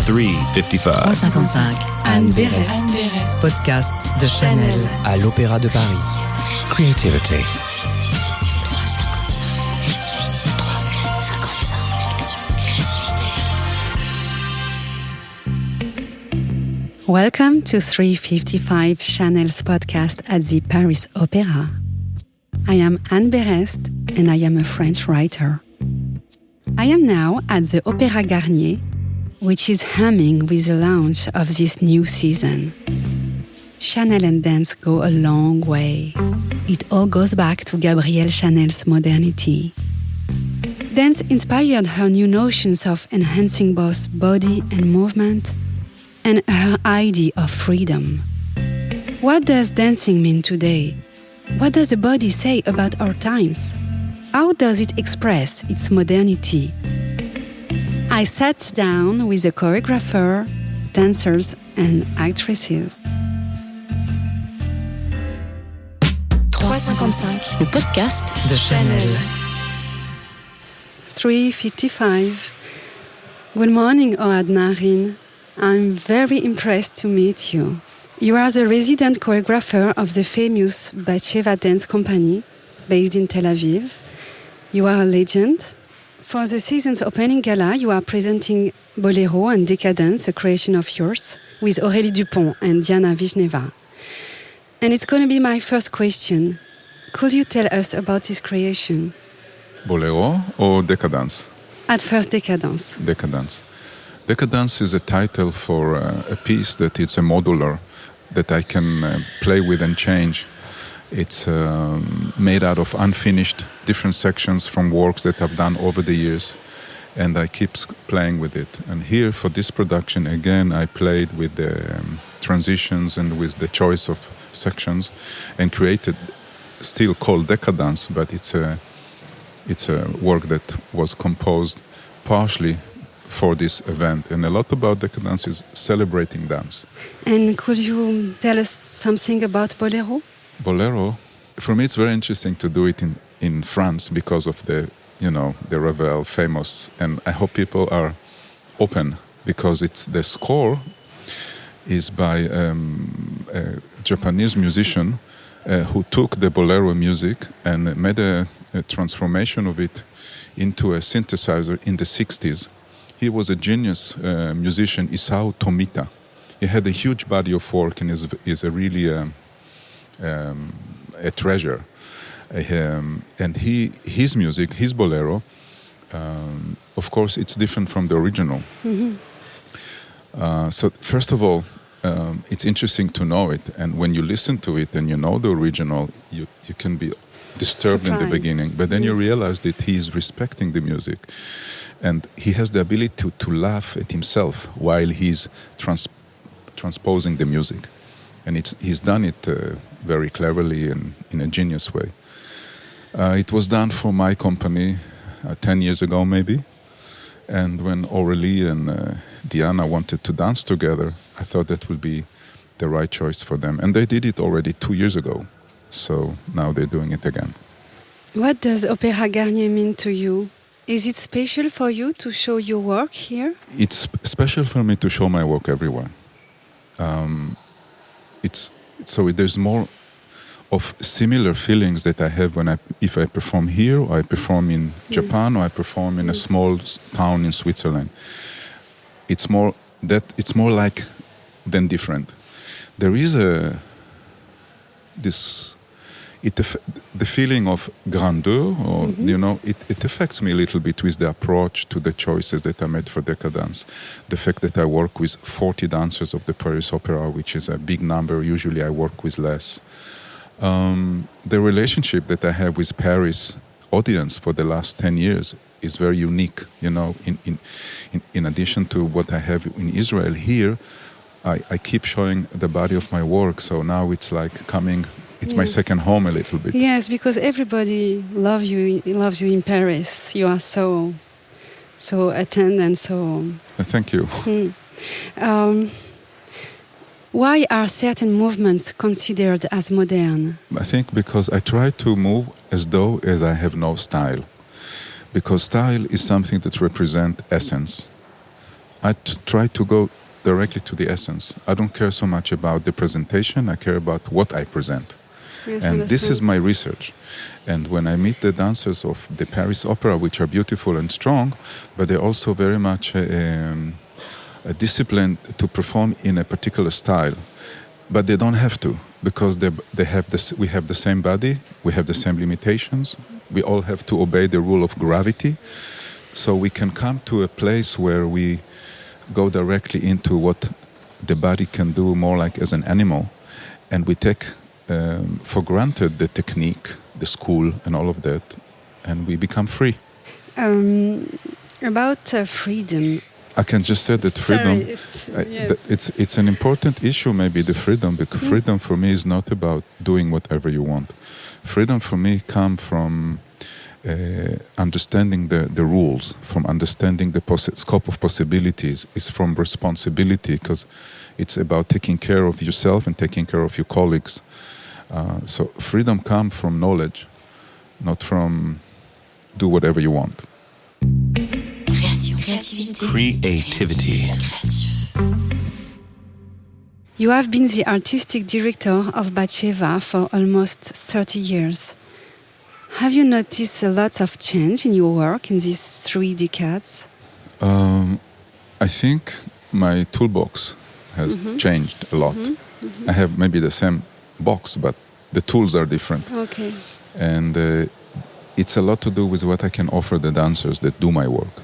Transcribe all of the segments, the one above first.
355. 355. Anne Berest. Podcast de Chanel. À l'Opéra de Paris. Creativity. Welcome to 355 Chanel's podcast at the Paris Opera. I am Anne Berest and I am a French writer. I am now at the Opéra Garnier, which is humming with the launch of this new season. Chanel and dance go a long way. It all goes back to Gabrielle Chanel's modernity. Dance inspired her new notions of enhancing both body and movement, and her idea of freedom. What does dancing mean today? What does the body say about our times? How does it express its modernity? I sat down with a choreographer, dancers, and actresses. 355, le podcast de Chanel. 355. Good morning, Ohad Naharin. I'm very impressed to meet you. You are the resident choreographer of the famous Batsheva Dance Company, based in Tel Aviv. You are a legend. For the season's opening gala, you are presenting Bolero and Decadence, a creation of yours, with Aurélie Dupont and Diana Vishneva. And it's going to be my first question. Could you tell us about this creation? Bolero or Decadence? At first, Decadence. Decadence. Decadence is a title for a piece that it's a modular that I can play with and change. It's made out of unfinished different sections from works that I've done over the years, and I keep playing with it. And here for this production, again, I played with the transitions and with the choice of sections and created, still called Decadence, but it's a work that was composed partially for this event, and a lot about Decadence is celebrating dance. And could you tell us something about Bolero? Bolero, for me, it's very interesting to do it in France because of the Ravel famous, and I hope people are open because the score is by a Japanese musician who took the Bolero music and made a transformation of it into a synthesizer in the 60s. He was a genius musician, Isao Tomita. He had a huge body of work and is a really a treasure. And his music, his Bolero, of course, it's different from the original. Mm-hmm. So first of all, it's interesting to know it. And when you listen to it and you know the original, you can be disturbed in the beginning. But then you realize that he is respecting the music. And he has the ability to laugh at himself while he's transposing the music. And he's done it very cleverly and in a genius way. It was done for my company 10 years ago maybe. And when Aurélie and Diana wanted to dance together, I thought that would be the right choice for them. And they did it already 2 years ago. So now they're doing it again. What does Opéra Garnier mean to you? Is it special for you to show your work here? It's special for me to show my work everywhere. There's more of similar feelings that I have if I perform here, or I perform in Japan, or I perform in a small town in Switzerland. It's more like than different. There is the feeling of grandeur, or it affects me a little bit with the approach to the choices that I made for Decadence. The fact that I work with 40 dancers of the Paris Opera, which is a big number. Usually I work with less. The relationship that I have with Paris audience for the last 10 years is very unique. In addition to what I have in Israel here, I keep showing the body of my work. So now it's like coming. It's my second home a little bit. Yes, because everybody loves you in Paris. You are so attendant, so... Thank you. Why are certain movements considered as modern? I think because I try to move as though as I have no style. Because style is something that represents essence. try to go directly to the essence. I don't care so much about the presentation. I care about what I present. Yes, and this understand. is my research. And when I meet the dancers of the Paris Opera, which are beautiful and strong, but they're also very much a discipline to perform in a particular style. But they don't have to, because they have this. We have the same body, we have the same limitations. We all have to obey the rule of gravity. So we can come to a place where we go directly into what the body can do more like as an animal, and we take for granted the technique, the school, and all of that, and we become free. About freedom. I can just say that freedom. Sorry, It's an important issue, maybe the freedom, because freedom for me is not about doing whatever you want. Freedom for me comes from understanding the rules, from understanding the scope of possibilities, is from responsibility, because it's about taking care of yourself and taking care of your colleagues. So freedom comes from knowledge, not from do whatever you want. Creativity. You have been the artistic director of Batsheva for almost 30 years. Have you noticed a lot of change in your work in these 3 decades? I think my toolbox has changed a lot. I have maybe the same box, but the tools are different. Okay. And it's a lot to do with what I can offer the dancers that do my work.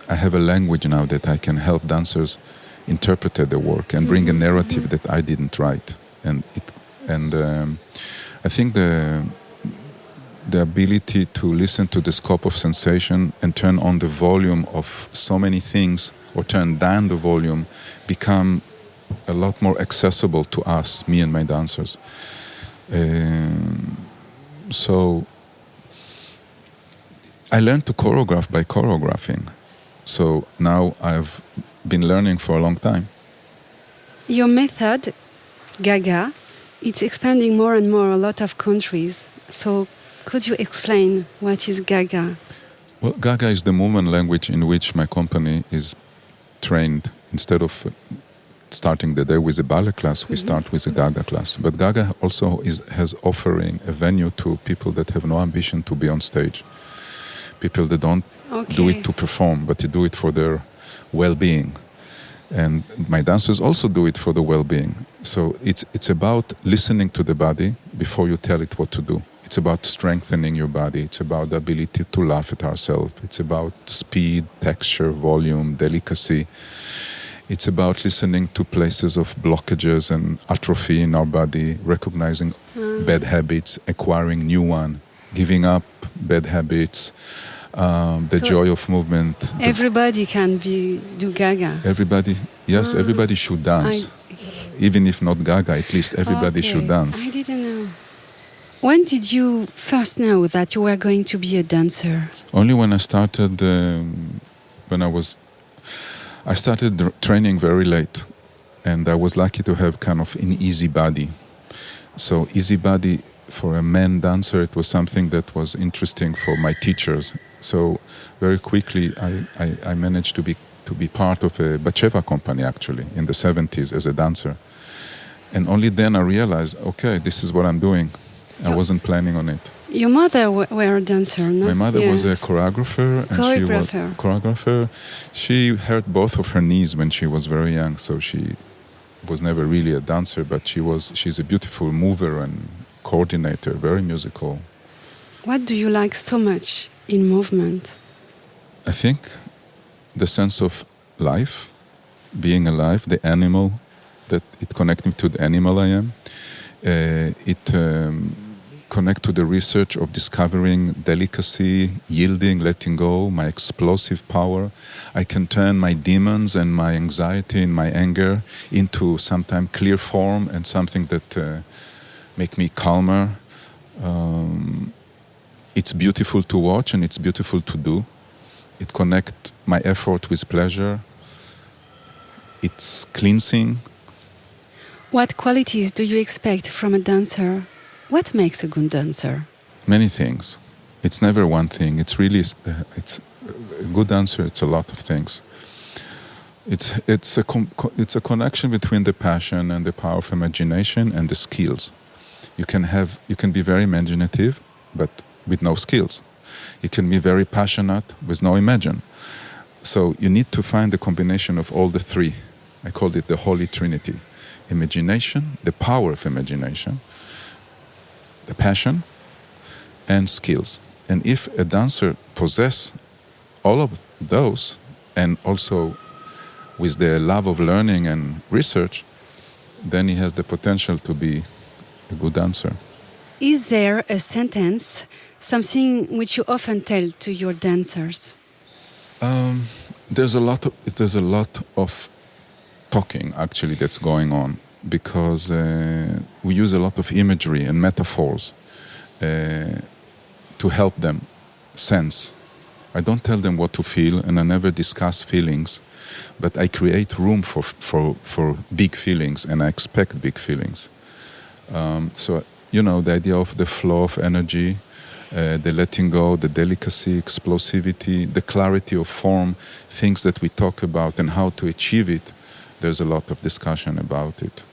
I have a language now that I can help dancers interpret their work and bring a narrative that I didn't write. And I think the ability to listen to the scope of sensation and turn on the volume of so many things, or turn down the volume, become a lot more accessible to us, me and my dancers. So I learned to choreograph by choreographing. So now I've been learning for a long time. Your method, Gaga, it's expanding more and more a lot of countries. So could you explain what is Gaga? Well, Gaga is the movement language in which my company is trained. Instead of starting the day with a ballet class, we start with a Gaga class. But Gaga also has offering a venue to people that have no ambition to be on stage. People that don't do it to perform, but to do it for their well-being. And my dancers also do it for the well-being. So it's about listening to the body before you tell it what to do. It's about strengthening your body. It's about the ability to laugh at ourselves. It's about speed, texture, volume, delicacy. It's about listening to places of blockages and atrophy in our body, recognizing bad habits, acquiring new one, giving up bad habits, the joy of movement. Everybody can do Gaga. Everybody should dance. Even if not Gaga, at least everybody should dance. I didn't know. When did you first know that you were going to be a dancer? Only when I started, I started training very late, and I was lucky to have kind of an easy body. So easy body for a man dancer, it was something that was interesting for my teachers. So very quickly, I managed to be part of a Batsheva company actually in the 70s as a dancer, and only then I realized, okay, this is what I'm doing. I wasn't planning on it. Your mother were a dancer, no? My mother was a choreographer. She hurt both of her knees when she was very young, so she was never really a dancer, but she's a beautiful mover and coordinator, very musical. What do you like so much in movement? I think the sense of life, being alive, the animal, that it connects me to the animal I am. Connect to the research of discovering delicacy, yielding, letting go, my explosive power. I can turn my demons and my anxiety and my anger into sometimes clear form and something that make me calmer. It's beautiful to watch and it's beautiful to do. It connects my effort with pleasure. It's cleansing. What qualities do you expect from a dancer? What makes a good dancer? Many things. It's never one thing. It's really, it's a good dancer. It's a lot of things. It's a connection between the passion and the power of imagination and the skills. You can be very imaginative, but with no skills. You can be very passionate with no imagine. So you need to find the combination of all the three. I called it the Holy Trinity: imagination, the power of imagination, the passion, and skills. And if a dancer possesses all of those, and also with the love of learning and research, then he has the potential to be a good dancer. Is there a sentence, something which you often tell to your dancers? There's a lot of talking actually that's going on, because we use a lot of imagery and metaphors to help them sense. I don't tell them what to feel, and I never discuss feelings, but I create room for big feelings, and I expect big feelings. So, the idea of the flow of energy, the letting go, the delicacy, explosivity, the clarity of form, things that we talk about and how to achieve it, there's a lot of discussion about it.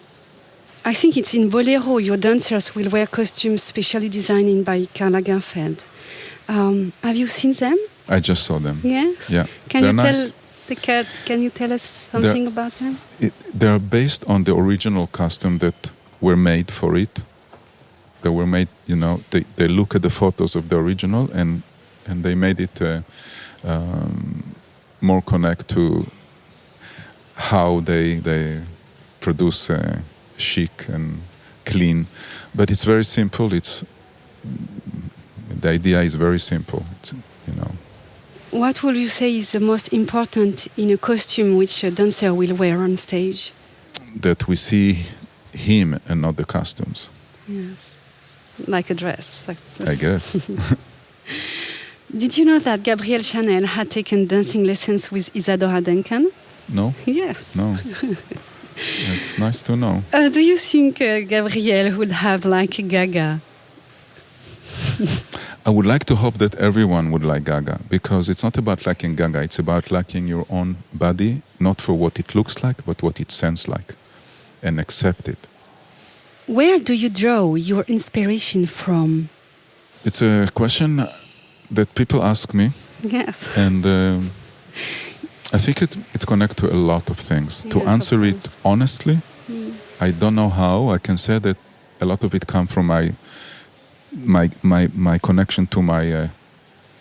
I think it's in Bolero your dancers will wear costumes specially designed by Karl Lagerfeld. Have you seen them? I just saw them. Yes? Yeah. Can you tell us something about them? They're based on the original costume that were made for it. They were made, they look at the photos of the original and they made it more connect to how they produce chic and clean. But it's very simple. The idea is very simple. What would you say is the most important in a costume which a dancer will wear on stage? That we see him and not the costumes. Yes. Like a dress. I guess. Did you know that Gabrielle Chanel had taken dancing lessons with Isadora Duncan? No? Yes. No. It's nice to know. Do you think Gabrielle would have like Gaga? I would like to hope that everyone would like Gaga, because it's not about liking Gaga, it's about liking your own body, not for what it looks like, but what it sounds like, and accept it. Where do you draw your inspiration from? It's a question that people ask me. Yes. And I think it connects to a lot of things. To answer it honestly, I don't know how. I can say that a lot of it comes from my connection to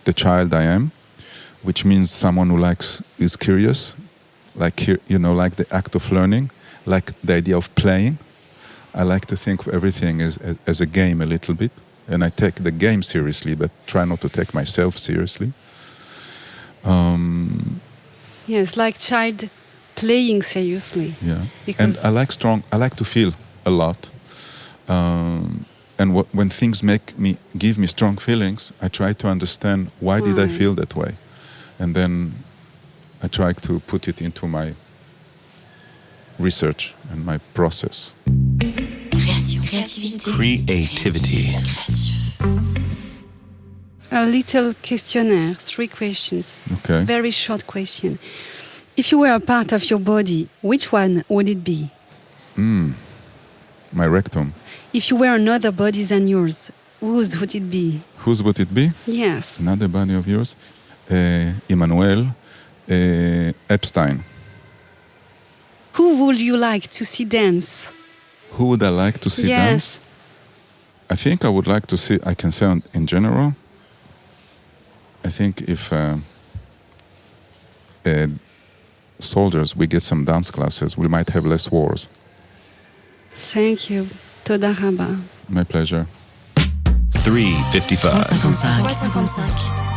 the child I am, which means someone who is curious, like the act of learning, like the idea of playing. I like to think of everything as a game a little bit, and I take the game seriously, but try not to take myself seriously. Yes, like child playing seriously. Yeah, and I like to feel a lot. And when things give me strong feelings, I try to understand why did I feel that way, and then I try to put it into my research and my process. Creativity. A little questionnaire, 3 questions. Okay. Very short question. If you were a part of your body, which one would it be? My rectum. If you were another body than yours, whose would it be? Whose would it be? Yes. Another body of yours? Emmanuel Epstein. Who would you like to see dance? Who would I like to see dance? I think I would like to see, I can say in general, I think if soldiers, we get some dance classes, we might have less wars. Thank you. Toda Rabba. My pleasure. 355. 355.